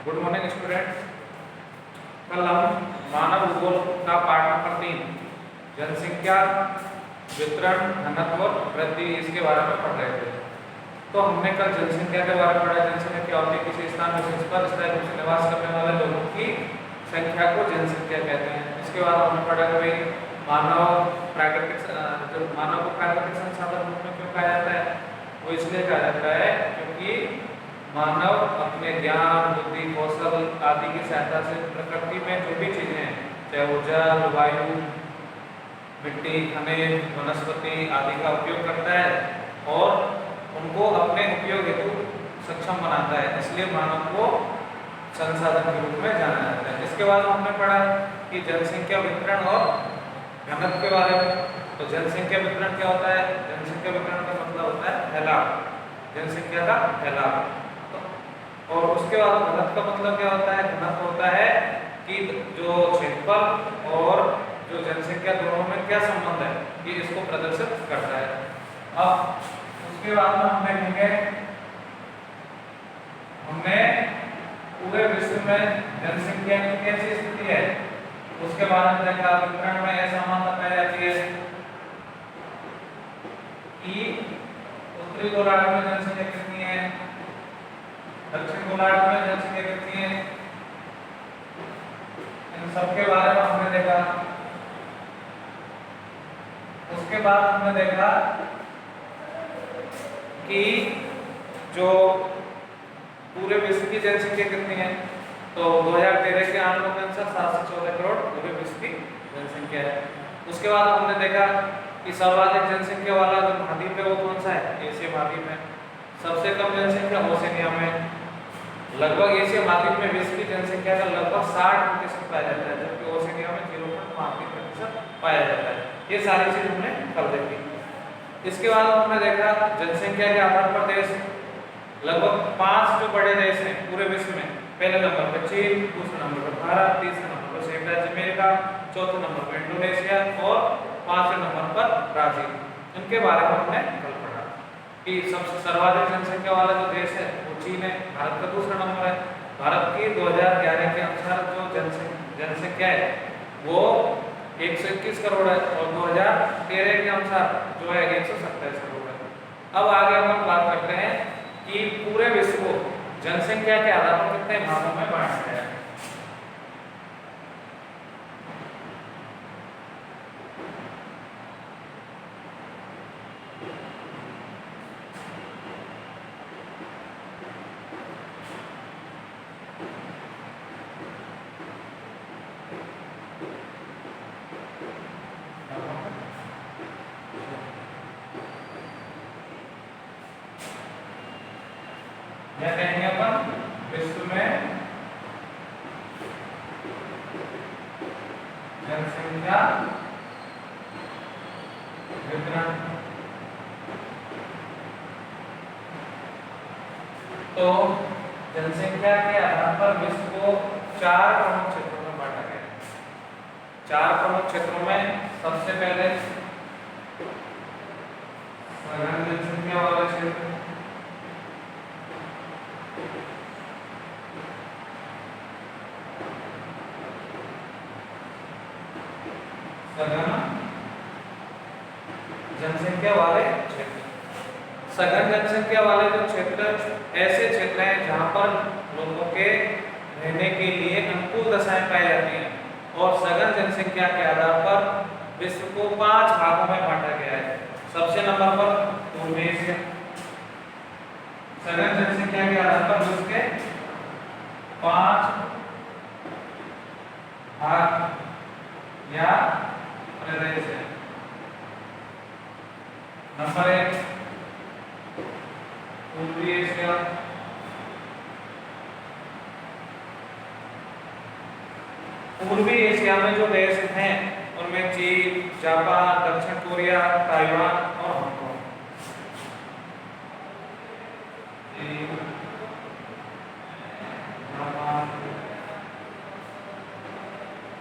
Good morning student. कल हम मानव भूगोल का पाठ नंबर 3 जनसंख्या वितरण घनत्व और वृद्धि इसके बारे में पढ़ रहे थे। तो हमने कल जनसंख्या के बारे में पढ़ा। जनसंख्या क्या होती है? किसी स्थान विशेष पर स्थायी रूप से निवास करने वाले लोगों की संख्या को जनसंख्या कहते हैं। इसके बाद हमने पढ़ा कि भाई मानव को प्राकृतिक संसाधन रूप में क्यों कहा जाता है? वो इसलिए कहा जाता है क्योंकि मानव अपने ज्ञान, बुद्धि, कौशल आदि की सहायता से प्रकृति में जो भी चीजें हैं, चाहे वो जल, वायु, मिट्टी, खनिज, वनस्पति आदि का उपयोग करता है और उनको अपने उपयोग हेतु सक्षम बनाता है। इसलिए मानव को संसाधन के रूप में जाना जाता है। इसके बाद हमने पढ़ा कि जनसंख्या वितरण और घनत्व के बारे में। तो जनसंख्या वितरण क्या होता है? जनसंख्या वितरण का मतलब होता है फैलाव, जनसंख्या का फैलाव। और उसके बाद घनत्व का मतलब क्या होता है? घनत्व होता है कि जो क्षेत्रफल और जो जनसंख्या दोनों में क्या संबंध है, ये इसको प्रदर्शित करता है। अब उसके बाद में हम देखेंगे, हमने पूरे विश्व में जनसंख्या की कैसी स्थिति है उसके बारे में देखा। वितरण में ऐसा मान्यता पाई जाती है कि उत्तरी गोलार्ध में जनसंख्या कितनी है, दक्षिण गोलार्ध में जनसंख्या कितनी है, इन सब के बारे में हमने देखा। उसके बाद हमने देखा कि जो पूरे विश्व की जनसंख्या कितनी है। तो 2013 के आंकड़ों के अनुसार 714 करोड़ पूरे विश्व की जनसंख्या है। उसके बाद हमने देखा कि सर्वाधिक जनसंख्या वाला जो महाद्वीप है वो कौन सा है? एशिया महाद्वीप है। सबसे कम जनसंख्या ओशिनिया में। लगभग एशिया महाद्वीप में विश्व की जनसंख्या का लगभग 60% पाया जाता है, जबकि ओशिनिया में 0.35% पाया जाता है। ये सारी चीज हमने कल देखी। इसके बाद हमने देखा जनसंख्या के आधार पर देश, लगभग 5 जो बड़े देश हैं पूरे विश्व में। पहले नंबर पर चीन, दूसरे नंबर पर भारत, तीसरे नंबर पर संयुक्त राज्य अमेरिका, चौथे नंबर पर इंडोनेशिया और पांचवें नंबर पर ब्राजील। इनके बारे में हमने कल पढ़ा कि सबसे सर्वाधिक जनसंख्या वाला जो देश है वो चीन है। भारत का दूसरा नंबर है। भारत की 2011 के अनुसार जो जनसंख्या है वो 121 करोड़ है और 2013 के अनुसार जो है 127 करोड़ है। अब आगे हम बात करते हैं कि पूरे विश्व को जनसंख्या के आधार पर कितने भागों में बांटा गया है। क्या कहेंगे अपन? विश्व में जनसंख्या वितरण। तो जनसंख्या के आधार पर विश्व को 4 प्रमुख क्षेत्रों में बांटा गया है। 4 प्रमुख क्षेत्रों में सबसे पहले सघन जनसंख्या वाला क्षेत्र, सघन जनसंख्या वाले क्षेत्र। सघन जनसंख्या वाले जो क्षेत्र ऐसे क्षेत्र हैं जहां पर लोगों के रहने के लिए अनुकूल दशाएं पाई जाती हैं। और सघन जनसंख्या के आधार पर विश्व को 5 भागों में बांटा गया है। सबसे नंबर पर पूर्वी एशिया। सघन जनसंख्या के आधार पर विश्व के 5 भाग या प्रदेश है। नंबर 1 पूर्वी एशिया। पूर्वी एशिया में जो देश हैं उनमें चीन, जापान, दक्षिण कोरिया, ताइवान और हांगकांग। चीन, जापान,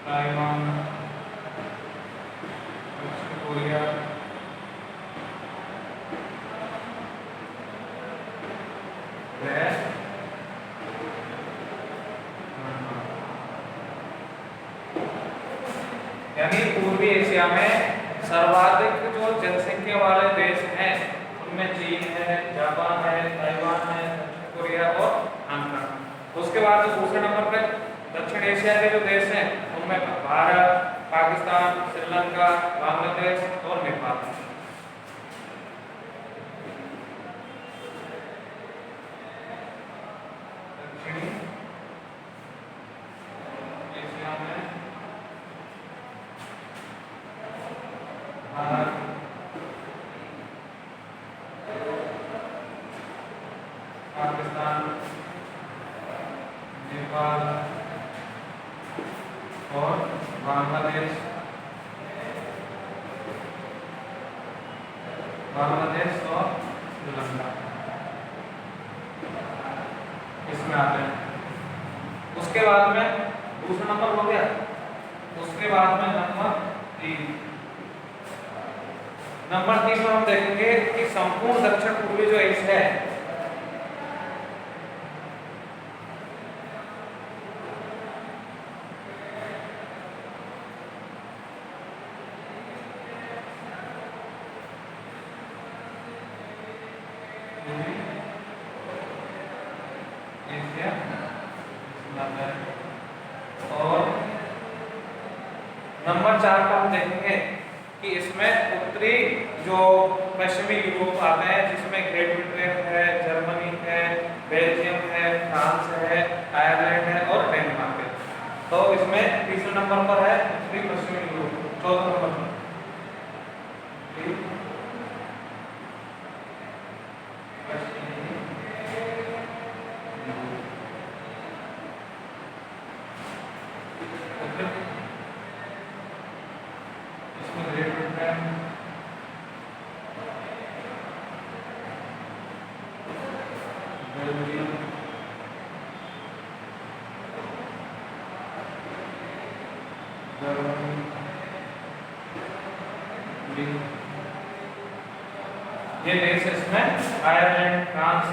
ताइवान, दक्षिण कोरिया, यानी पूर्वी एशिया में सर्वाधिक जो जनसंख्या वाले देश हैं उनमें चीन है, जापान है, ताइवान है, दक्षिण कोरिया और हांगकांग। उसके बाद दूसरे नंबर पे दक्षिण एशिया के जो देश हैं उनमें भारत, पाकिस्तान, श्रीलंका, बांग्लादेश और नेपाल। दक्षिणी एशिया में भारत, पाकिस्तान, नेपाल और बांग्लादेश और श्रीलंका इसमें आते हैं। उसके बाद में दूसरा नंबर हो गया। उसके बाद में नंबर 3 में हम देखेंगे कि संपूर्ण दक्षिण पूर्वी जो एशिया है और नंबर 4 पर हम देखेंगे कि इसमें उत्तरी जो पश्चिमी यूरोप आते हैं जिसमें ग्रेट ब्रिटेन है, जर्मनी है, बेल्जियम है, फ्रांस है, आयरलैंड है और डेनमार्क है। तो इसमें तीसरे नंबर पर है उत्तरी पश्चिमी यूरोप। चौथा नंबर पर ये देश इसमें आयरलैंड, फ्रांस,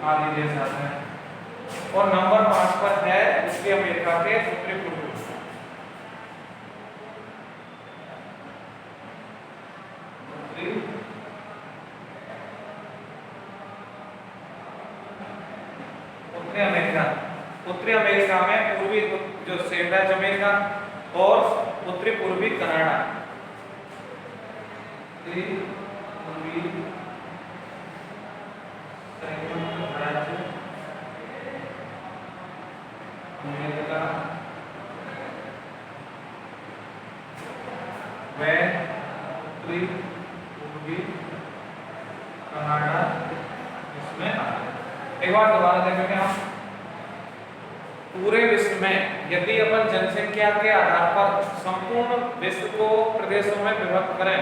आदि देश आते हैं। और नंबर 5 पर है उत्तरी अमेरिका के उत्तरी पूर्वी। उत्तरी अमेरिका में पूर्वी जो सेंट्रल अमेरिका और उत्तरी पूर्वी कनाडा, पूर्वी अमेरिका व उत्तरी पूर्वी कनाडा इसमें आते हैं। एक बार दोबारा देखेंगे हम। पूरे विश्व में यदि अपन जनसंख्या के आधार पर संपूर्ण विश्व को प्रदेशों में विभक्त करें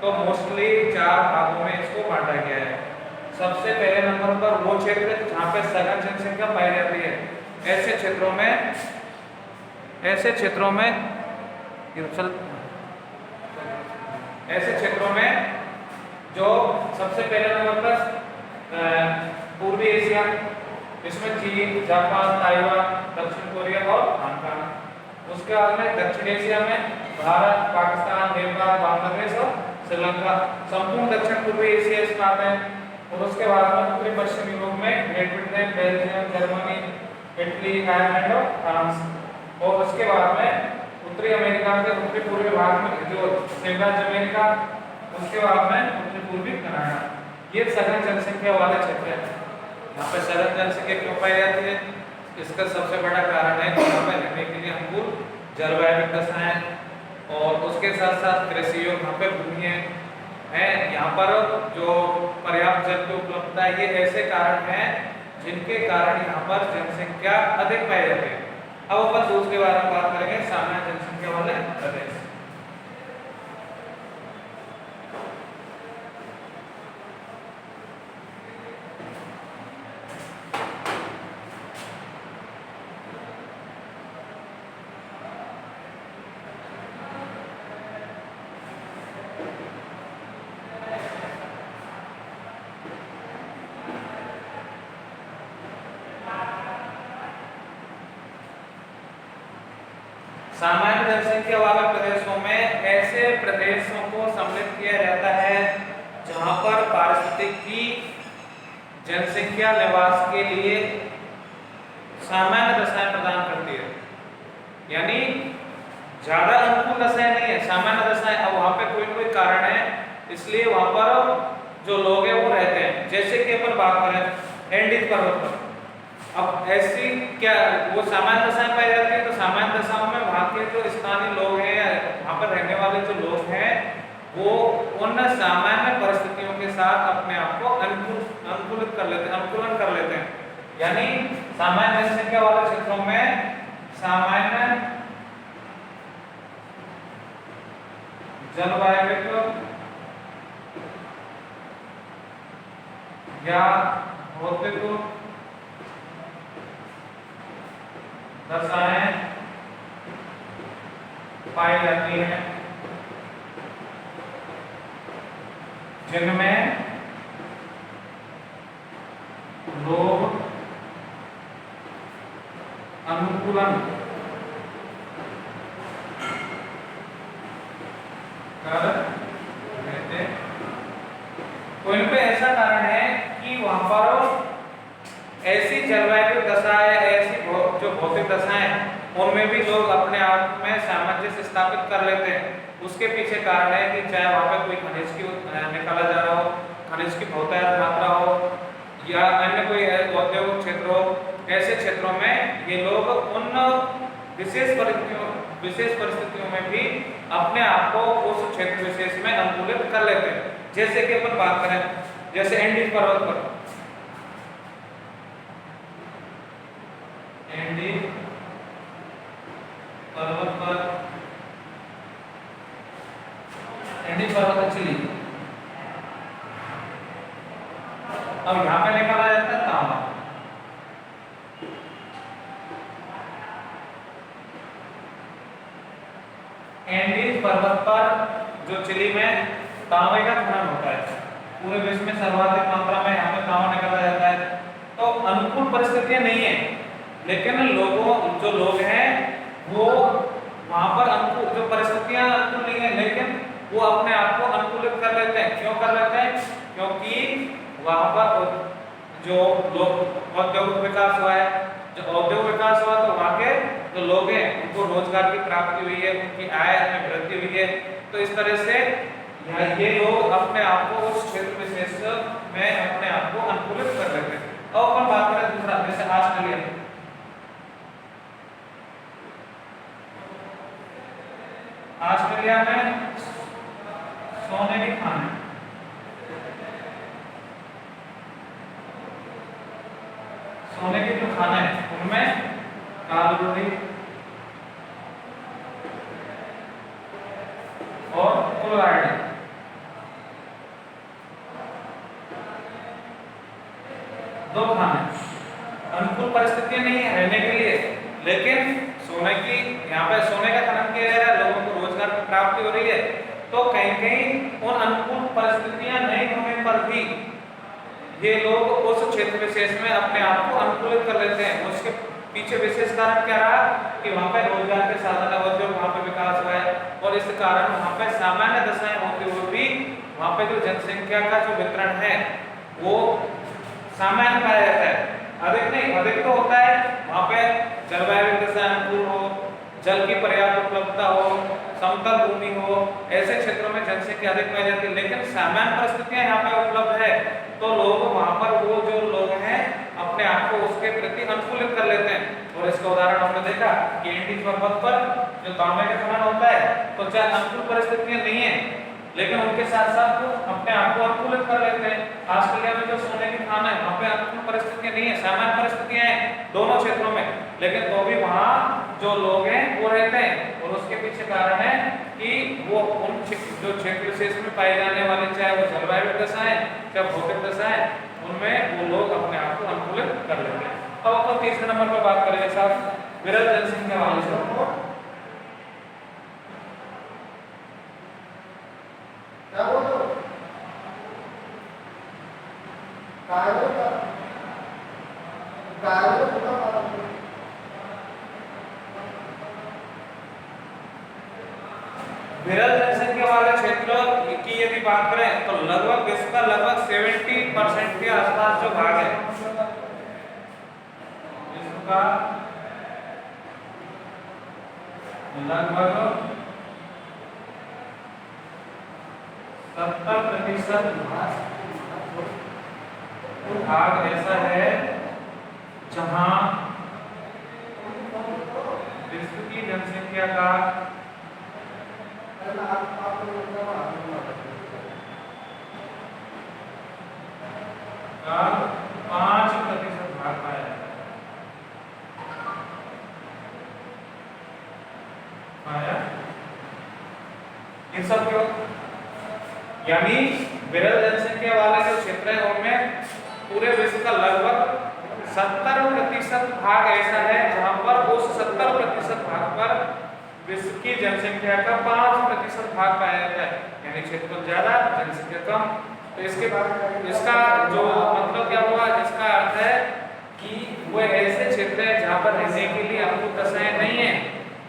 तो मोस्टली 4 भागों में इसको बांटा गया है। सबसे पहले नंबर पर वो क्षेत्र जहाँ पे सघन जनसंख्या पाई जाती है। ऐसे क्षेत्रों में जो सबसे पहले नंबर पर पूर्वी एशिया, इसमें चीन, जापान, ताइवान, दक्षिण कोरिया और हांगकांग। उसके बाद में दक्षिण एशिया में भारत, पाकिस्तान, नेपाल, बांग्लादेश और श्रीलंका। संपूर्ण दक्षिण पूर्वी एशिया इसमें आते हैं। और उसके बाद में उत्तरी पश्चिमी यूरोप में great Britain, Belgium, Germany, Italy, Ireland और फ्रांस। और उसके बाद में उत्तरी अमेरिका के उत्तरी पूर्वी भाग में जो सेंट्रल अमेरिका, उसके बाद में उत्तरी पूर्वी कनाडा। ये सघन जनसंख्या वाले क्षेत्र है। यहाँ पे सघन जनसंख्या क्यों पाई जाती है? इसका सबसे बड़ा कारण है कि यहाँ पे रहने के लिए अनुकूल जलवायु विकसित है और उसके साथ साथ कृषि योग यहाँ पे भूमि है। यहाँ पर जो पर्याप्त जल की उपलब्धता है, ये ऐसे कारण हैं जिनके कारण यहाँ पर जनसंख्या अधिक पाई जाती है। अब अपन दूसरे बारे में बात करेंगे, सामान्य जनसंख्या वाले प्रदेश। सामान्य जनसंख्या वाले प्रदेशों में ऐसे प्रदेशों को सम्मिलित किया जाता है जहां पर पारिस्थितिकी जनसंख्या निवास के लिए सामान्य दशाएं प्रदान करती है, यानी ज्यादा अनुकूल दशाएं नहीं है, सामान्य दशाएं। अब वहां पे कोई कोई कारण है, इसलिए वहां पर जो लोग हैं वो रहते हैं। जैसे कि अपन बात करें एंडीज पर्वत पर, अब ऐसी क्या वो सामान्य दशाएं पाई जाती है, तो सामान्य दशाओं में वहां के जो स्थानीय लोग हैं या वहां पर रहने वाले जो लोग हैं वो उन सामान्य परिस्थितियों के साथ अपने आप को अनुकूलित कर लेते हैं, अनुकूलन कर लेते हैं। यानी सामान्य जनसंख्या वाले क्षेत्रों में सामान्य जलवायु या भौतिक दशाएं पाई जाती हैं जिनमें लोग अनुकूलन कर लेते हैं। कोई पे ऐसा कारण है कि वहां पर ऐसी जलवायु दशाएं, ऐसी जो भौतिक दशाएं, उनमें भी लोग अपने आप में सामंजस्य स्थापित कर लेते हैं। उसके पीछे कारण है कि चाहे वहां पे कोई खनिज की निकाला जा रहा हो, खनिज की बहुतायत मात्रा हो या अन्य कोई औद्योगिक क्षेत्र हो, ऐसे क्षेत्रों में ये लोग उन विशेष परिस्थितियों में भी अपने आप को उस क्षेत्र विशेष में अनुकूलित कर लेते हैं। जैसे कि अपन बात करें जैसे एंडीज पर्वत पर, एंडीज पर्वत पर, एंडीज पर्वत चिली, अब यहाँ पे निकाला जाता है तांबा। एंडीज पर्वत पर जो चिली में तांबे का खनन होता है, पूरे विश्व में सर्वाधिक मात्रा में यहाँ पे तांबा निकाला जाता है। तो अनुकूल परिस्थितियां नहीं है, लेकिन जो लोग हैं वो वहां पर अनुकूल जो परिस्थितियां अनुकूल नहीं है, लेकिन वो अपने आप को अनुकूलित कर लेते हैं। क्यों कर लेते हैं? क्योंकि वहां पर जो लोग औद्योगिक विकास हुआ है, जो औद्योगिक विकास हुआ तो वहां के जो लोग हैं उनको रोजगार की प्राप्ति हुई है, उनकी आय में वृद्धि हुई है। तो इस तरह से ये लोग अपने आप को उस क्षेत्र विशेष में अपने आप को अनुकूलित कर लेते हैं। अब अपन बात करें दूसरा, जैसे ऑस्ट्रेलिया। ऑस्ट्रेलिया में सोने की खान है, सोने के जो खाना है उनमें कालोरी और क्लोराइड, दो खाने। अनुकूल परिस्थितियां नहीं है रहने के लिए, लेकिन सोने की यहाँ पे सोने का खनन किया जा रहा है, लोगों को रोजगार की प्राप्ति हो रही है। तो कहीं कहीं उन अनुकूल परिस्थितियां नहीं होने पर भी ये लोग उस क्षेत्र विशेष में अपने आप को अनुकूलित कर लेते हैं। उसके पीछे विशेष कारण क्या रहा कि वहाँ पे रोजगार के साधन उद्योग वहाँ पे विकास हुआ है, और इस कारण वहाँ पे सामान्य दशाएं होते हुए भी वहाँ पे जो जनसंख्या का जो वितरण है वो सामान्य पाया जाता है। अधिक नहीं, अधिक तो होता है वहाँ पे जलवायु दशा अनुकूल हो, जल की पर्याप्त उपलब्धता हो, समतल भूमि हो, ऐसे क्षेत्रों में जनसंख्या अधिक पाई जाती है। लेकिन सामान्य परिस्थितियां यहाँ पे उपलब्ध है तो लोग वहाँ पर वो जो लोग हैं अपने आप को उसके प्रति अनुकूलित कर लेते हैं। और इसका उदाहरण हमने देखा कि एंडीज पर्वत पर जो तांबे का खनन होता है तो चाहे अनुकूल परिस्थितियां नहीं है, लेकिन उनके साथ साथ वो अपने आप को अनुकूलित कर लेते हैं। ऑस्ट्रेलिया में जो सोने की खान है वहाँ पे अनुकूल परिस्थितियां नहीं है, सामान्य परिस्थितियां हैं दोनों क्षेत्रों में, लेकिन तो भी वहाँ जो लोग हैं वो रहते हैं। और उसके पीछे कारण है कि वो उन जो क्षेत्र विशेष में पाए जाने वाले, चाहे वो जलवायु दशाएं चाहे भौतिक दशाएं, उनमें वो लोग अपने आप को अनुकूलित कर लेते हैं। अब अपन तीसरे नंबर पर बात करेंगे साहब विरल जनसंख्या वाले क्षेत्रों। विरल जनसंख्या वाले क्षेत्रों की यदि बात करें तो लगभग इसका लगभग 70% के आसपास जो भाग है इसका लगभग 70% भाग ऐसा है जहां विश्व की जनसंख्या का 5% भाग पाया जाता है। इन सब क्यों? यानी विरल जनसंख्या वाले जो क्षेत्र है उनमें पूरे विश्व का लगभग 70% भाग ऐसा है जहां पर उस 70% भाग पर विश्व की जनसंख्या का 5% भाग पाया जाता है। यानी क्षेत्रफल ज्यादा, जनसंख्या कम। तो इसके बाद इसका जो मतलब क्या हुआ, इसका अर्थ है कि वो ऐसे क्षेत्र है जहां पर रहने के लिए अनुकूल दशाएं नहीं है।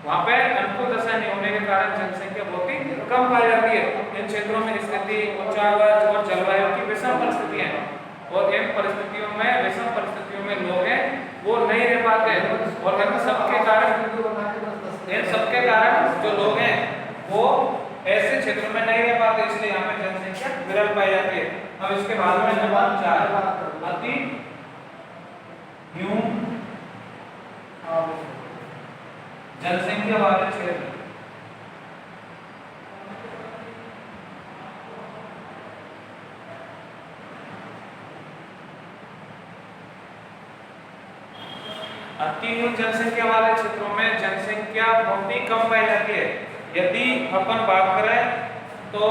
वहां पे अनुकूल दशा नहीं होने के कारण जनसंख्या बहुत ही कम पाई जाती है। इन क्षेत्रों में स्थिति, ऊंचाई और जलवायु की विषम परिस्थितियां हैं और इन परिस्थितियों में, विषम परिस्थितियों में लोग हैं वो नहीं रह पाते और इन सबके कारण जो लोग हैं वो ऐसे क्षेत्रों में नहीं रह पाते, इसलिए यहाँ पे जनसंख्या विरल पाई जाती है। अब इसके बाद में नंबर 4 अति न्यून जनसंख्या वाले क्षेत्र। अति न्यून जनसंख्या वाले क्षेत्रों में जनसंख्या बहुत ही कम पाई जाती है। यदि अपन बात करें तो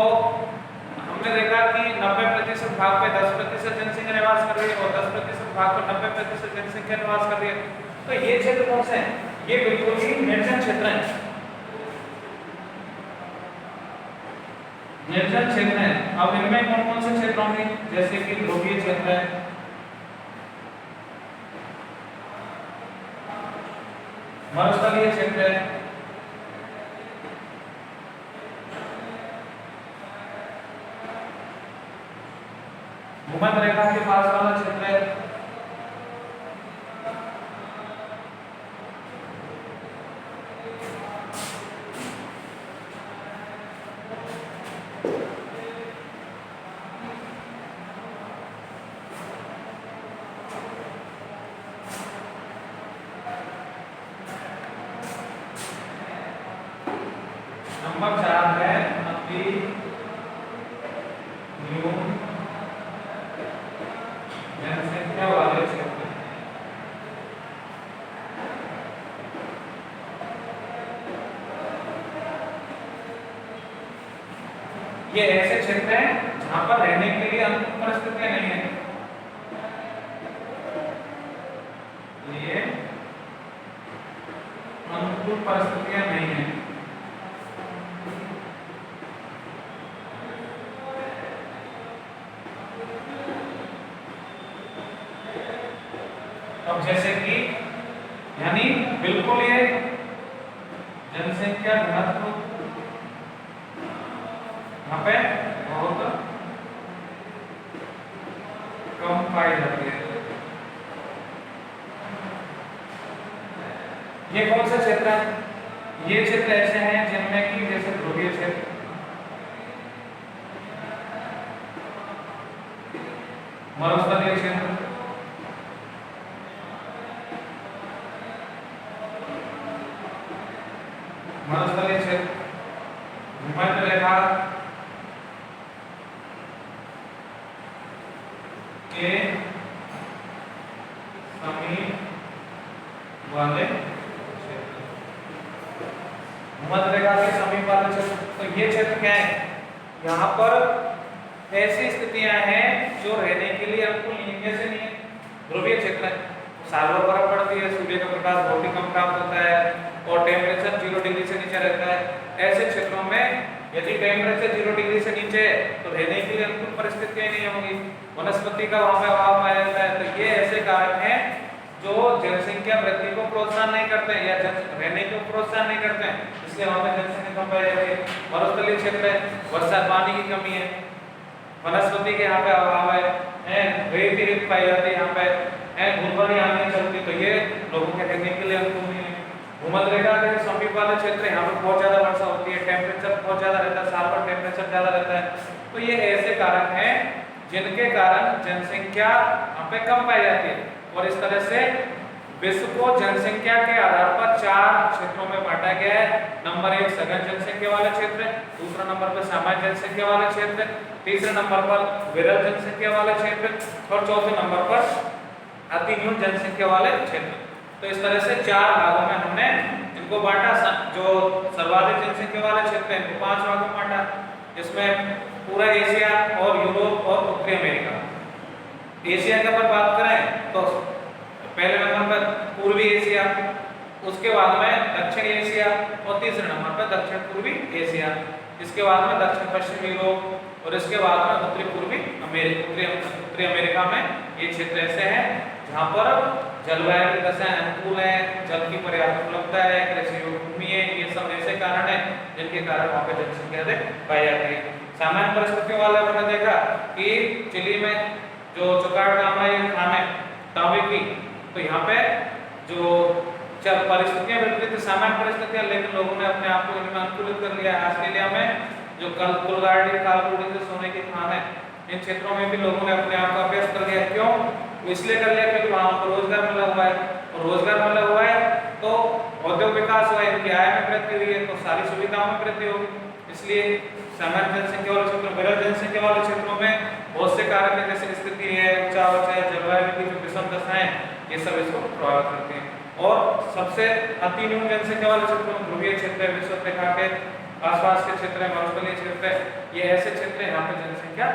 हमने देखा कि 90% भाग पे 10% जनसंख्या निवास कर रही है और 10% भाग पर 90% जनसंख्या निवास कर रही है। तो ये क्षेत्र कौन से हैं? ये बिल्कुल ही निर्जन क्षेत्र हैं। निर्जन क्षेत्र हैं। अब इनमें कौन कौन से क्षेत्र होंगे? जैसे कि ध्रुवीय क्षेत्र है, मरुस्थलीय क्षेत्र है, भूमध्य रेखा के पास वाला क्षेत्र है, नंबर 4 है अति न्यून जनसंख्या वाले क्षेत्र। ये ऐसे क्षेत्र हैं जहां पर रहने के लिए अनुकूल परिस्थितियां नहीं है। ये अनुकूल परिस्थितियां नहीं है। अब जैसे कि यानी बिल्कुल ये जनसंख्या घनत्व यहाँ पे बहुत कम पाई जाती है। ये कौन से क्षेत्र हैं? ये क्षेत्र ऐसे हैं जिनमें कि जैसे ध्रुवीय क्षेत्र, मरुस्थलीय क्षेत्र, मरुस्थलीय क्षेत्र, भूमध्य रेखा के समीप वाले क्षेत्र, भूमध्य रेखा के समीप वाले क्षेत्र। तो ये क्षेत्र क्या है? यहाँ पर ऐसी स्थितियां हैं जो रहने के लिए अनुकूल नहीं से नहीं है। ध्रुवीय क्षेत्र है, साल भर बर्फ पड़ती है, सूर्य का प्रकाश बहुत ही कम प्राप्त होता है और टेम्परेचर 0 डिग्री से नीचे रहता है। ऐसे क्षेत्रों में यदि टेम्परेचर 0 डिग्री से नीचे है तो रहने के लिए अनुकूल परिस्थितियां नहीं होंगी, वनस्पति का वहां पे अभाव पाया जाता है। तो ये ऐसे कारक हैं जो जनसंख्या वृद्धि को प्रोत्साहन नहीं करते हैं या रहने को प्रोत्साहन नहीं करते हैं। इसलिए वहाँ पे जनसंख्या कम पाई जाती है। मरुस्थलीय क्षेत्र है, वर्षा पानी की कमी है, वनस्पति के यहाँ पे अभाव है, रेत ही रेत पाई जाती है यहाँ पे, भूखमरी आंधी चलती, तो ये लोगों के रहने के लिए अनुकूल नहीं है। भूमध्य रेखा के समीप वाले क्षेत्र यहाँ पे बहुत ज्यादा वर्षा होती है, टेम्परेचर बहुत ज्यादा रहता है, साल भर टेम्परेचर ज्यादा रहता है। तो ये ऐसे कारक हैं जिनके कारण जनसंख्या यहाँ पे कम पाई जाती है। और इस तरह से विश्व को जनसंख्या के आधार पर 4 क्षेत्रों में बांटा गया है। नंबर 1 सघन जनसंख्या वाले क्षेत्र, दूसरा नंबर पर सामान्य जनसंख्या वाले क्षेत्र, तीसरे नंबर पर विरल जनसंख्या वाले क्षेत्र और चौथे नंबर पर अति न्यून जनसंख्या वाले क्षेत्र। तो इस तरह से 4 भागों में हमने इनको बांटा। जो सर्वाधिक जनसंख्या वाले क्षेत्र हैं इनको 5 भागों में बांटा, जिसमें पूरा एशिया और यूरोप और उत्तरी अमेरिका। एशिया की अगर बात करें तो पहले नंबर पर पूर्वी एशिया, उसके बाद में दक्षिण एशिया और तीसरे नंबर पर दक्षिण पूर्वी एशिया, इसके बाद में दक्षिण पश्चिम यूरोप और इसके बाद में उत्तरी पूर्वी उत्तरी अमेरिका में ये क्षेत्र ऐसे हैं जहाँ पर जलवायु की दशाएं अनुकूल है, जल की पर्याप्त उपलब्धता है, कृषि योग्य भूमि है। ये सब ऐसे कारण है जिनके कारण वहाँ पे जनसंख्या अधिक पाई जाती है। सामान्य परिस्थितियों वाले हमने देखा कि चिली में जो चुकाटकामा ये खान है तांबे की, तो यहाँ पे जो परिस्थितियां विपरीत सामान्य परिस्थितियां, लेकिन लोगों ने अपने आप को इनमें अनुकूलित कर लिया। ऑस्ट्रेलिया में जो कुलगाड़ी कालगुडी जो सोने की खान है, इन क्षेत्रों में भी लोगों ने अपने आप का अभ्यास कर लिया। क्यों? इसलिए कर लिया क्योंकि वहाँ पर रोजगार मिला हुआ है, और रोजगार मिला हुआ है तो औद्योगिक विकास हुआ है, इनकी आय में वृद्धि हुई है, तो सारी सुविधाओं में वृद्धि होगी। इसलिए सामान्य जनसंख्या वाले क्षेत्रों, विरल जनसंख्या वाले क्षेत्रों में बहुत से कारक जैसे स्थिति है, ऊंचाई है, जलवायु की जो विषम दशाएं, ये सब इसको प्रभावित करते हैं। और सबसे अति न्यून जनसंख्या वाले क्षेत्रों में ध्रुवीय क्षेत्र है, विषुवत रेखा के आसपास के क्षेत्र है, मरुस्थलीय क्षेत्र है, ये ऐसे क्षेत्र हैं यहाँ पे जनसंख्या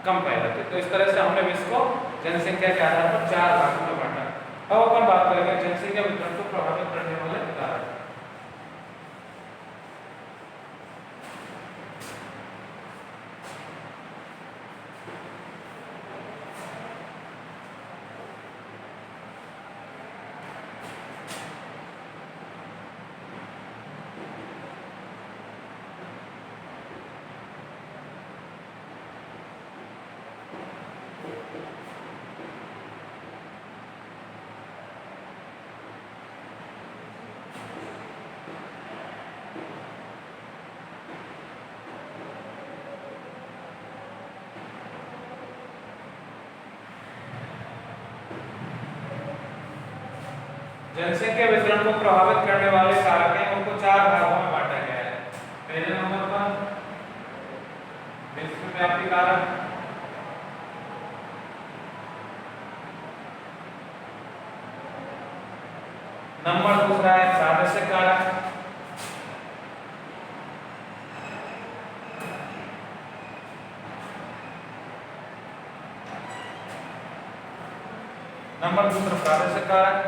कम पाई जाती है। तो इस तरह से हमने विश्व को जनसंख्या के आधार पर 4 भागों में बांटा। अब अपन बात करेंगे जनसंख्या वितरण को प्रभावित करने वाले कारक। जनसंख्या वितरण को प्रभावित करने वाले कारक हैं, उनको 4 भागों में बांटा गया है। पहले नंबर पर विश्वव्यापी कारक, नंबर दूसरा है प्रादेशिक कारक, नंबर दूसरा प्रादेशिक कारक,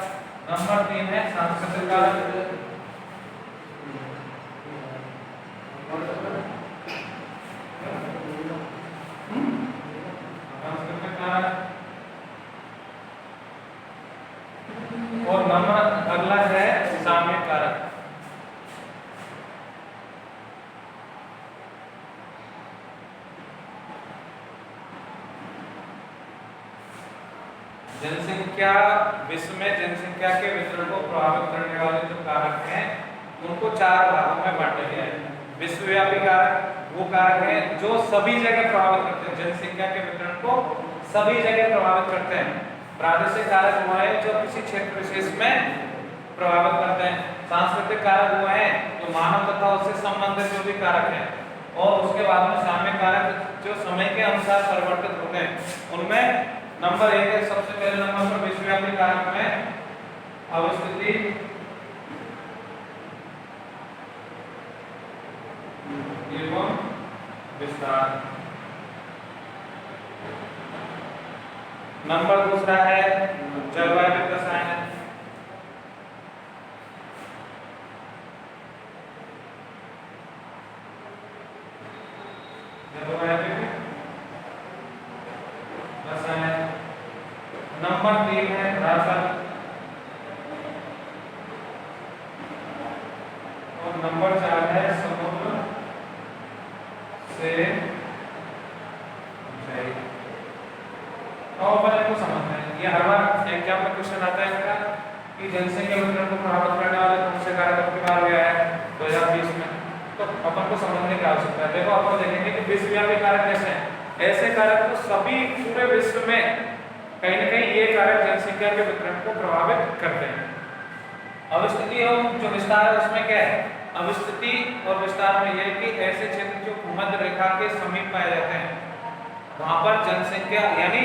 नंबर 3 है सांस्कृतिक कारक, और नंबर अगला है सामयिक कारक। जनसंख्या, विश्व में जनसंख्या के वितरण को प्रभावित करने वाले जो कारक हैं उनको 4 भागों में बांटा गया है। विश्वव्यापी कारक वो कारक हैं जो सभी जगह प्रभावित करते हैं, जनसंख्या के वितरण को सभी जगह प्रभावित करते हैं। प्रादेशिक कारक वो है जो किसी क्षेत्र विशेष में प्रभावित करते हैं। सांस्कृतिक कारक वो है जो मानव तथा उससे संबंधित जो भी कारक हैं, और उसके बाद में सामयिक कारक जो समय के अनुसार परिवर्तित होते हैं। उनमें नंबर 1 है सबसे पहले नंबर पर विश्वव्यापी कारक में अवस्थिति, एवं विस्तार। नंबर दूसरा है जलवायु रसायन, नंबर 3 है राशन, और नंबर 4 से ऊंचाई। और अपन को समझना है, ये हर बार एग्जाम में क्वेश्चन आता है इनका कि जनसंख्या वितरण को प्रभावित करने वाले कौन से कारक आपके बाहर गया है 2020 में, तो अपन को समझने की आवश्यकता है। देखो अपन देखेंगे कि विश्वव्यापी कारक कैसे हैं, ऐसे कारक तो सभी पूरे विश्व में कहीं ना कहीं ये कारक जनसंख्या के वितरण को प्रभावित करते हैं। अवस्थिति और जो विस्तार है उसमें क्या है, अवस्थिति और विस्तार में यह कि ऐसे क्षेत्र जो भूमध्य रेखा के समीप पाए जाते हैं वहां पर जनसंख्या यानी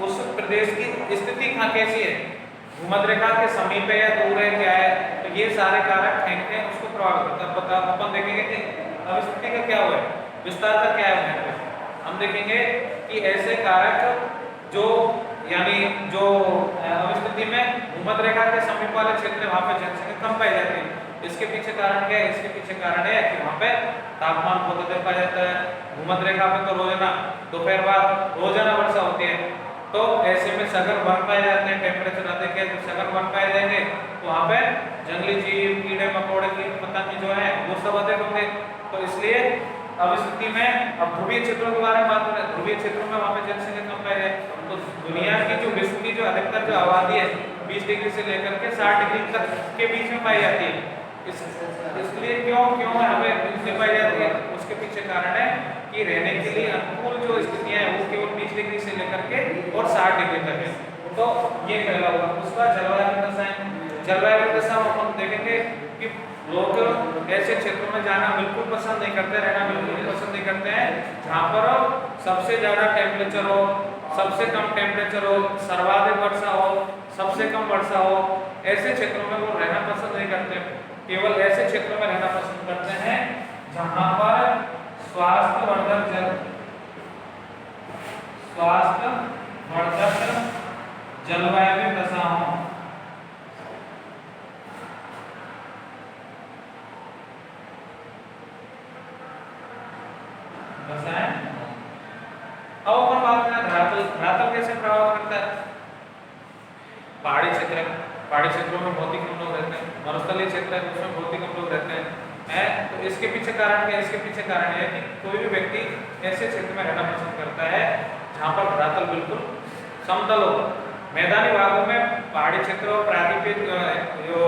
उस प्रदेश की स्थिति कहाँ कैसी है, भूमध्य रेखा के समीप है या दूर है, क्या है, तो ये सारे कारक कहीं ना कहीं उसको प्रभावित करता है। अपन देखेंगे कि अवस्थिति का क्या हुआ है, विस्तार का क्या है, हम देखेंगे कि ऐसे कारक जो यानी जो अवस्थिति में भूमध्य रेखा के समीप वाले क्षेत्र वहां पे जनसंख्या कम पाई जाती है। इसके पीछे कारण क्या है, इसके पीछे कारण है कि वहां पे तापमान बहुत अधिक पाया जाता है। भूमध्य रेखा पे तो रोजाना दोपहर बाद रोजाना वर्षा होती है, तो ऐसे में सघन वन पाए जाते हैं, टेम्परेचर अधिक है तो सघन वन पाए जाएंगे, तो वहां पे जंगली जीव, कीड़े मकोड़े, कीट पतंग जो है वो सब अधिक होंगे। तो इसलिए अवस्थिति में अब ध्रुवीय क्षेत्रों के बारे में बात करें, ध्रुवीय क्षेत्रों में वहां पे जनसंख्या कम पाई जाए, तो दुनिया की जो विश्व की जो अधिकतर जो आबादी है 20 डिग्री से लेकर के 60 डिग्री तक के बीच में पाई जाती है। इसलिए क्यों है हमें इसलिए पाई जाती है, उसके पीछे कारण है कि रहने के लिए अनुकूल जो स्थितियां हैं वो केवल 20 डिग्री से लेकर के और 60 डिग्री तक है। तो ये पहला होगा। उसका जलवायु दशा है, जलवायु दशा में हम देखेंगे कि लोग ऐसे क्षेत्रों में जाना बिल्कुल पसंद नहीं करते, रहना बिल्कुल नहीं पसंद नहीं करते हैं जहाँ पर सबसे ज्यादा टेम्परेचर हो, सबसे कम टेम्परेचर हो, सर्वाधिक वर्षा हो, सबसे कम वर्षा हो, ऐसे क्षेत्रों में वो रहना पसंद नहीं करते। केवल ऐसे क्षेत्रों में रहना पसंद करते हैं जहां पर स्वास्थ्यवर्धक जलवायु दशा हो। अब अपन बात करें धरातल कैसे प्रभाव करता है। पहाड़ी क्षेत्र, पहाड़ी क्षेत्रों में बहुत ही कम लोग रहते हैं, मरुस्थलीय क्षेत्र है उसमें बहुत ही कम लोग रहते हैं, तो इसके पीछे कारण क्या है, इसके पीछे कारण है कि कोई भी व्यक्ति ऐसे क्षेत्र में रहना पसंद करता है जहाँ पर धरातल बिल्कुल समतल हो। मैदानी भागों में पहाड़ी क्षेत्र और प्राकृतिक जो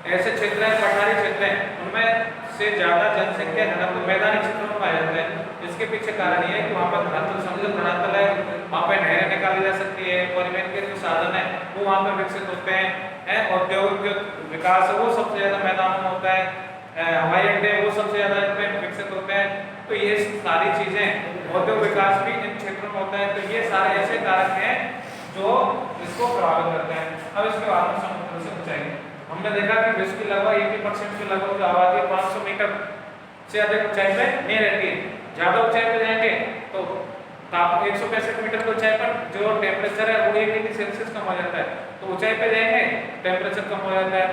ऐसे क्षेत्र है पठारी क्षेत्र है उनमें से ज्यादा जनसंख्या मैदानी क्षेत्रों में पाया जाता है। इसके पीछे कारण ये है कि वहाँ पर धरातल समतल धरातल है, वहाँ पर नहरें निकाली जा सकती है, परिवहन के जो साधन है वो वहाँ पर विकसित होते हैं, औद्योगिक विकास है वो सबसे ज्यादा मैदानों में होता है, हवाई अड्डे वो सबसे ज्यादा विकसित होते हैं। तो ये सारी चीजें औद्योगिक विकास भी इन क्षेत्रों में होता है। तो ये सारे ऐसे कारक हैं जो इसको प्रभावित करते हैं। अब इसके बाद में समुद्र से ऊंचाई, हमने देखा कि विश्व की लगभग 80% की लगभग जो आबादी 500 मीटर से अधिक ऊंचाई पे नहीं रहती है। ज्यादा ऊंचाई पे जाएंगे तो तापमान 165 मीटर की ऊंचाई पर जो टेम्परेचर है वो 1 डिग्री सेल्सियस कम हो जाता है, तो ऊंचाई पे जाएंगे टेम्परेचर कम हो जाता है।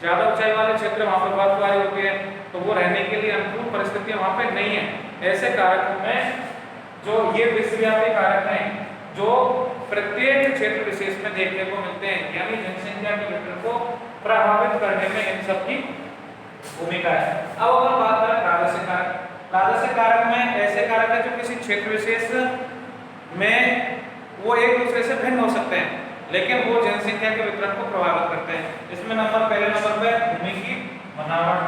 ज्यादा ऊंचाई वाले क्षेत्र वहां पर बर्फबारी होती है, तो वो रहने के लिए अनुकूल परिस्थितियां वहां पे नहीं है। ऐसे कारकों में जो ये विश्वव्यापी कारक हैं जो प्रत्येक क्षेत्र विशेष में देखने को मिलते हैं, यानी जनसंख्या के वितरण को प्रभावित करने में इन सब की भूमिका है। अब अगर बात करें प्रादेशिक कारक, प्रादेशिक कारक में ऐसे कारक है जो किसी क्षेत्र विशेष में वो एक दूसरे से भिन्न हो सकते हैं लेकिन वो जनसंख्या के वितरण को प्रभावित करते हैं। इसमें पहले नंबर पे भूमि की बनावट,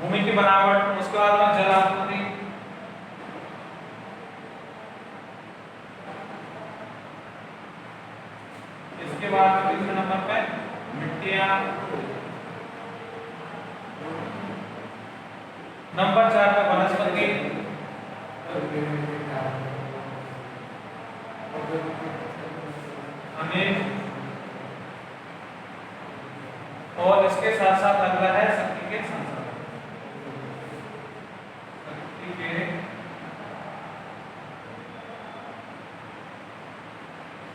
भूमि की बनावट, उसके बाद में जलापूर्ति, इसके बाद तीसरे नंबर पे मिट्टियां, नंबर 4 पे वनस्पति, और इसके साथ साथ अगला है शक्ति के संसाधन, शक्ति के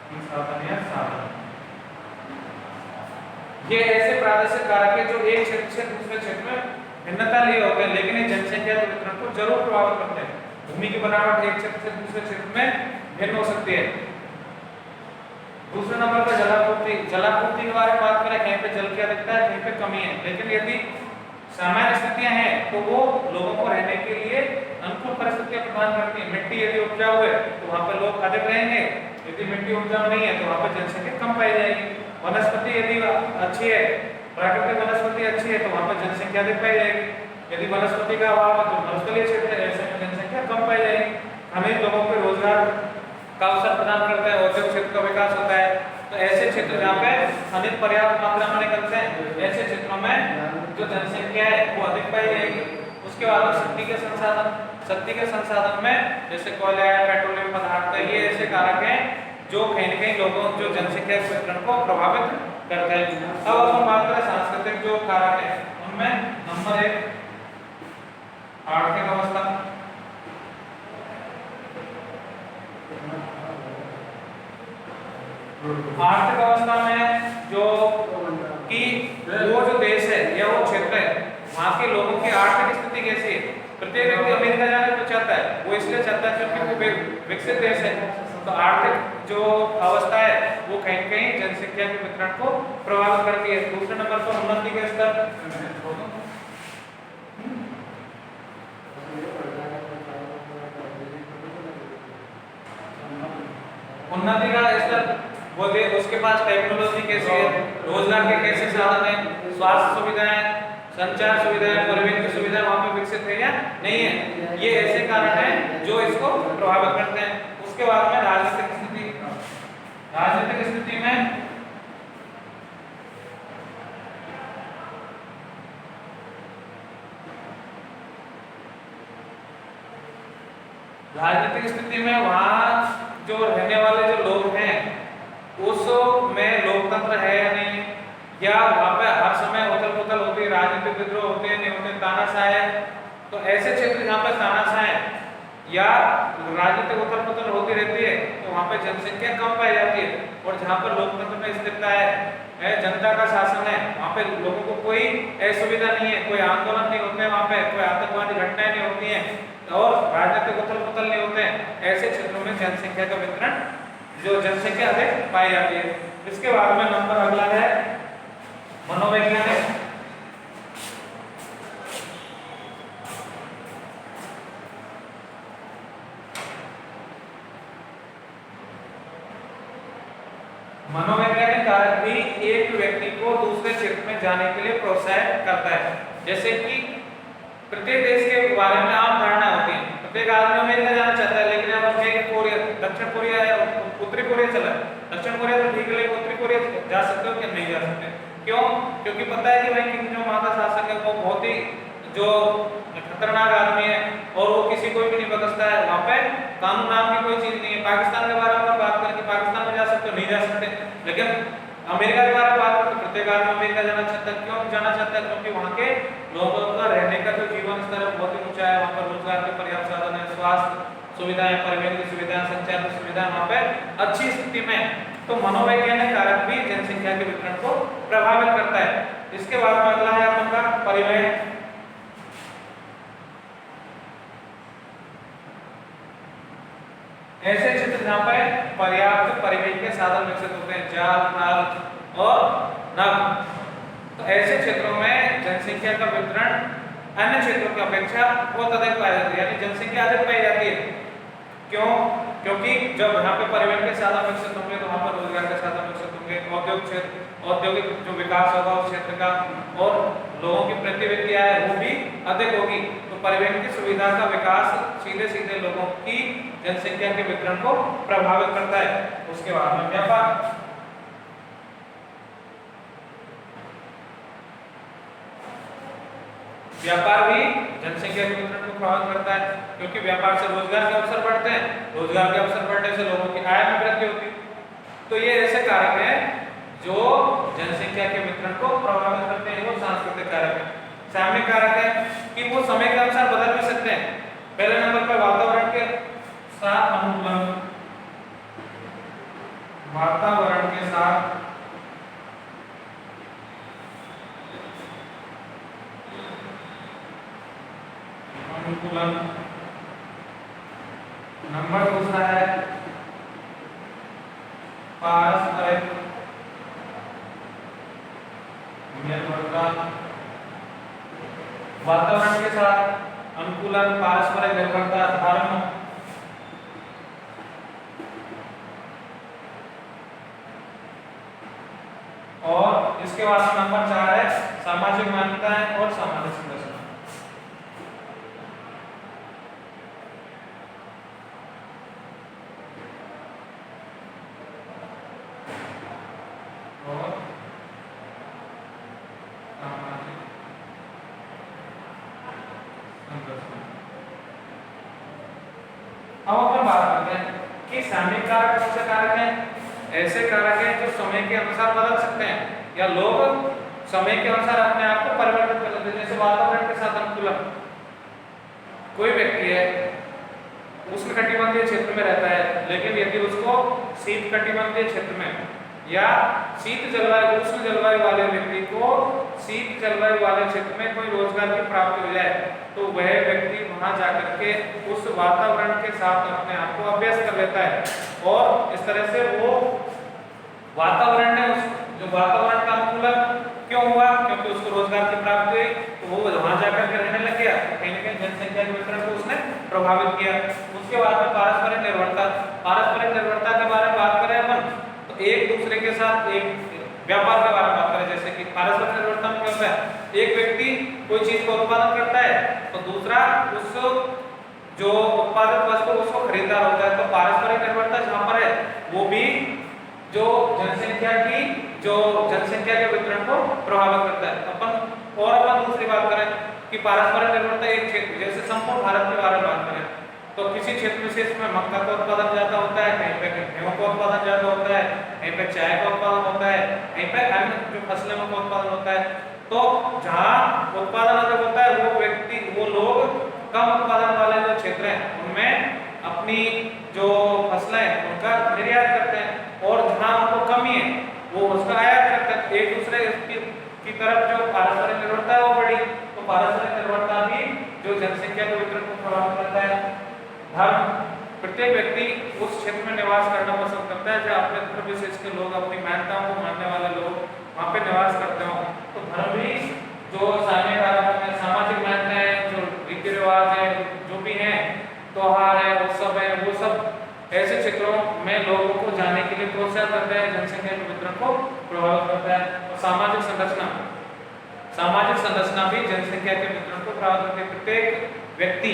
संसाधन या साधन। ये ऐसे प्रादेशिक कारक है जो एक क्षेत्र से दूसरे क्षेत्र में भिन्नता लिए होते हैं लेकिन ये जनसंख्या के वितरण को जरूर प्रभावित करते हैं। भूमि की बनावट एक क्षेत्र से दूसरे क्षेत्र में भिन्न हो सकती है। दूसरे नंबर पर जलापूर्ति, जलापूर्ति के बारे में बात अधिकता है, कहीं पे कमी है। लेकिन यदि सामान्य स्थितियां हैं तो वो लोगों को रहने के लिए अनुकूल परिस्थितियां प्रदान करती है। मिट्टी यदि उपजाऊ है तो वहाँ पर लोग अधिक रहेंगे, यदि मिट्टी उपजाऊ नहीं है तो वहाँ पर जनसंख्या कम पाई जाएगी। वनस्पति यदि अच्छी है, प्राकृतिक वनस्पति अच्छी है तो वहाँ पर जनसंख्या अधिक पाई जाएगी। यदि वनस्पति का अभाव है तो मरुस्थलीय क्षेत्र है, ऐसे में जनसंख्या कम पाई जाएगी। हमें लोगों को रोजगार का अवसर प्रदान करता है, औद्योगिक क्षेत्र का विकास होता है। तो ऐसे क्षेत्र जहाँ पे खनिज पर्याप्त मात्रा में निकलते हैं, ऐसे क्षेत्रों में जो जनसंख्या है वो अधिक पाई जाएगी। उसके बाद शक्ति के संसाधन, शक्ति के संसाधन में जैसे कोयला है, पेट्रोलियम पदार्थ है, ये ऐसे कारक हैं जो कहीं न कहीं लोगों जो जनसंख्या के वितरण को प्रभावित करते हैं। अब हम बात करें सांस्कृतिक जो कारक है उनमें नंबर 1 आर्थिक अवस्था। आर्थिक अवस्था में जो कि वो जो देश है या वो क्षेत्र है वहाँ के लोगों की आर्थिक स्थिति कैसी है। प्रत्येक व्यक्ति अमेरिका जाने को चाहता है, वो इसलिए चाहता है क्योंकि वो विकसित देश है। तो आर्थिक जो अवस्था है वो कहीं न कहीं जनसंख्या के वितरण को प्रभावित करती है। दूसरे नंबर पर उन्नति का स्तर। उन्नति का स्तर वो उसके पास टेक्नोलॉजी कैसी है, रोजगार के कैसे साधन है, स्वास्थ्य सुविधाएं, संचार सुविधाएं, परिवहन की सुविधाएं वहाँ पे विकसित है या नहीं है। ये ऐसे कारण हैं जो इसको प्रभावित करते हैं। उसके बाद में राजनीतिक स्थिति। राजनीतिक स्थिति में वहाँ जो रहने वाले जो लोग हैं उसमें लोकतंत्र है या नहीं, या वहाँ पे हर समय उथल-पुथल होती है, राजनीतिक विद्रोह होते हैं, नहीं होते, तानाशाह है। तो ऐसे क्षेत्र जहाँ पे तानाशाह है या राजनीतिक उथल-पुथल होती रहती है तो वहाँ पे जनसंख्या कम पाई जाती है। और जहाँ पर लोकतंत्र में स्थिरता है, जनता का शासन है, वहाँ पे लोगों को कोई असुविधा नहीं है, कोई आंदोलन नहीं होते, वहाँ पे कोई आतंकवादी घटनाएं नहीं होती हैं और राजनीतिक उथल-पुथल नहीं होते हैं। ऐसे क्षेत्रों में जनसंख्या का वितरण जो जनसंख्या अधिक पाई जाती है। इसके बाद में नंबर अगला है मनोवैज्ञानिक। मनोवैज्ञानिक कारक भी एक व्यक्ति को दूसरे क्षेत्र में जाने के लिए प्रोत्साहित करता है। जैसे कि प्रत्येक देश के बारे में आम धारणा होती है, प्रत्येक आदमी अमेरिका जाना चाहता है, लेकिन अब कोरिया, दक्षिण कोरिया या उत्तरी कोरिया चला है। दक्षिण कोरिया तो ठीक है, लेकिन उत्तरी कोरिया जा सकते हो कि नहीं जा सकते? क्यों? क्योंकि पता है कि भाई कि जो वहाँ का शासक है वो बहुत ही जो खतरनाक आदमी है और वो किसी को भी नहीं बख्शता है। वहाँ पे कानून नाम की कोई चीज नहीं है। पाकिस्तान के बारे में बात करें कि पाकिस्तान में जा सकते हो, नहीं जा सकते, लेकिन अमेरिका के बारे में बात करें तो प्रत्येक आदमी अमेरिका जाना चाहता है। क्यों जाना चाहता है? क्योंकि वहाँ के लोगों का रहने का जो जीवन स्तर है बहुत ही ऊंचा है, वहाँ पर रोजगार के पर्याप्त साधन है, स्वास्थ्य सुविधाएं, परिवहन की सुविधाएं, संचार की सुविधाएं वहाँ पे अच्छी स्थिति में। तो मनोवैज्ञानिक कारक भी जनसंख्या के वितरण को प्रभावित करता है। इसके बाद में अगला है आपका परिवहन। ऐसे क्षेत्र जहाँ पर पर्याप्त परिवहन के साधन विकसित होते हैं, जल, थल और नभ, तो ऐसे क्षेत्रों में जनसंख्या का वितरण अन्य क्षेत्रों की अपेक्षा बहुत अधिक पाई जाती है, यानी जनसंख्या अधिक पाई जाती है। क्यों? क्योंकि जब यहाँ पे परिवहन के साधन विकसित होंगे तो वहाँ पर रोजगार के साधन विकसित होंगे, औद्योगिक जो विकास होगा उस क्षेत्र का और लोगों की प्रवृत्तियां है वो भी अधिक होगी। तो परिवहन की सुविधा का विकास सीधे सीधे लोगों की जनसंख्या के वितरण को प्रभावित करता है। उसके बाद में व्यापार। व्यापार भी जनसंख्या के वितरण को प्रभावित करता है, क्योंकि व्यापार से रोजगार के अवसर बढ़ते हैं, रोजगार के अवसर बढ़ने से लोगों की आय में वृद्धि होती है। तो ये ऐसे कारक हैं जो जनसंख्या के वितरण को प्रभावित करते हैं। वो सांस्कृतिक कारक है। सामयिक कारक है कि वो समय के अनुसार बदल भी सकते हैं। पहले नंबर पर वातावरण के साथ अनुकूलन, वातावरण के साथ अनुकूलन। नंबर दूसरा है पारस्परिक निर्भरता, वातावरण के साथ अनुकूलन, पारस्परिक निर्भरता, धर्म, और इसके बाद नंबर 4 है सामाजिक मान्यताएं और सामाजिक संरचना। अब अपन बात करते हैं कि सामयिक कारक कौन से कारक हैं। ऐसे कारक हैं जो समय के अनुसार बदल सकते हैं या लोग समय के अनुसार अपने आप को परिवर्तित कर लेते हैं। जैसे वातावरण के साथ अनुकूलन, कोई व्यक्ति है उष्णकटिबंधीय क्षेत्र में रहता है, लेकिन यदि उसको शीत कटिबंधीय क्षेत्र में या शीत जलवायु, उष्ण जलवायु वाले व्यक्ति को शीत जलवायु वाले क्षेत्र में कोई रोजगार की प्राप्ति हो जाए, तो वह व्यक्ति वहां जाकर के उस वातावरण के साथ अपने आप को अभ्यस्त कर लेता है, और इस तरह से वो वातावरण ने उस जो वातावरण का अनुकूलन क्यों हुआ, क्योंकि उसको रोजगार की प्राप्ति हुई, तो वो वहां जाकर के रहने लग गया, कहीं ना कहीं जनसंख्या के वितरण को उसने प्रभावित किया। उसके बाद में पारस्परिक निर्भरता, पारस्परिक निर्भरता के बारे में बात करें अपन, तो एक दूसरे के साथ एक व्यापार के बारे में बात करें, जैसे कि पारस्परिक निर्भरता में क्या होता है, एक व्यक्ति कोई चीज का उत्पादन करता है तो दूसरा उस जो उत्पादित वस्तु उसको खरीदार होता है, तो पारस्परिक निर्भरता जहां पर है वो भी जो जनसंख्या के वितरण को प्रभावित करता है। अपन दूसरी बात करें कि पारस्परिक निर्भरता एक क्षेत्र, जैसे संपूर्ण भारत के बारे में बात करें तो किसी क्षेत्र विशेष में मक्का का उत्पादन ज्यादा होता है, कहीं पे गेहूं का उत्पादन ज्यादा होता है, कहीं पे चाय का उत्पादन होता है, कहीं पे अन्य जो फसलों का उत्पादन होता है। तो जहाँ उत्पादन अधिक होता है वो लोग कम उत्पादन वाले जो क्षेत्र हैं उनमें अपनी जो फसलें हैं उनका निर्यात करते हैं, और जहाँ उनको कमी है वो उसका आयात करते हैं। एक दूसरे की तरफ जो पारस्परिक निर्भरता है वो बढ़ी, तो पारस्परिक निर्भरता भी जो जनसंख्या के वितरण को प्रभावित करता है। धर्म, प्रत्येक व्यक्ति उस क्षेत्र में निवास करना पसंद करता है जहाँ अपने धर्म विशेष के लोग, अपनी मान्यताओं को मानने वाले लोग वहाँ पे निवास करते हो। तो धर्म भी जो सामाजिक मान्यताएं, जो रीति रिवाज है, जो भी हैं, त्योहार है, उत्सव है, वो सब ऐसे क्षेत्रों में लोगों को जाने के लिए प्रोत्साहित करता है, जनसंख्या के वितरण को प्रभावित करता है। और सामाजिक संरचना भी जनसंख्या के वितरण को प्रभावित करती है। प्रत्येक व्यक्ति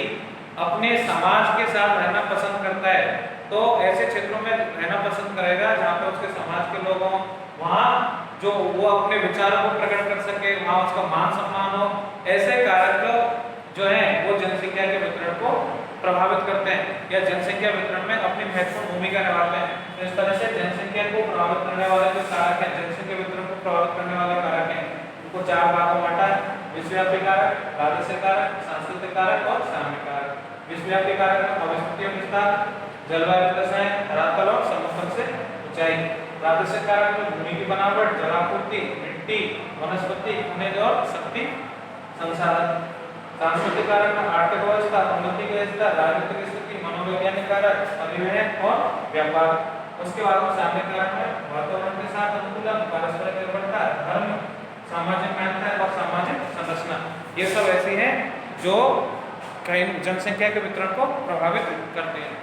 अपने समाज के साथ रहना पसंद करता है, तो ऐसे क्षेत्रों में रहना पसंद करेगा जहाँ पे उसके समाज के लोग हों, वहाँ जो वो अपने विचारों को प्रकट कर सके, वहाँ उसका मान सम्मान हो। ऐसे कारक जो है वो जनसंख्या के वितरण को प्रभावित करते हैं या जनसंख्या वितरण में अपनी महत्वपूर्ण भूमिका निभाते हैं। तो इस तरह से जनसंख्या को प्रभावित करने वाले जो कारक हैं, जनसंख्या वितरण को प्रभावित करने वाले कारक हैं, उनको 4 भागों में बांटा है: विश्वव्यापी कारक, प्रादेशिक कारक, सांस्कृतिक कारक और सामयिक कारक। विश्वव्यापी कारक में अवस्थितीय विस्तार, जलवायु दशाएं, धरातल और समुद्र से ऊंचाई। प्रादेशिक कारक में भूमि की बनावट, जलापूर्ति, मिट्टी, वनस्पति, खनिज और शक्ति संसाधन। सांस्कृतिक कारक में आर्थिक व्यवस्था, उन्नति के स्तर, राजनीतिक स्थिति, मनोवैज्ञानिक कारक, परिवहन और व्यापार। उसके बाद में सामयिक कारक में वातावरण के साथ अनुकूलन, पारस्परिक निर्भरता, धर्म, सामाजिक मान्यता और सामाजिक संरचना। ये सब ऐसी हैं जो कहीं जनसंख्या के वितरण को प्रभावित करते हैं।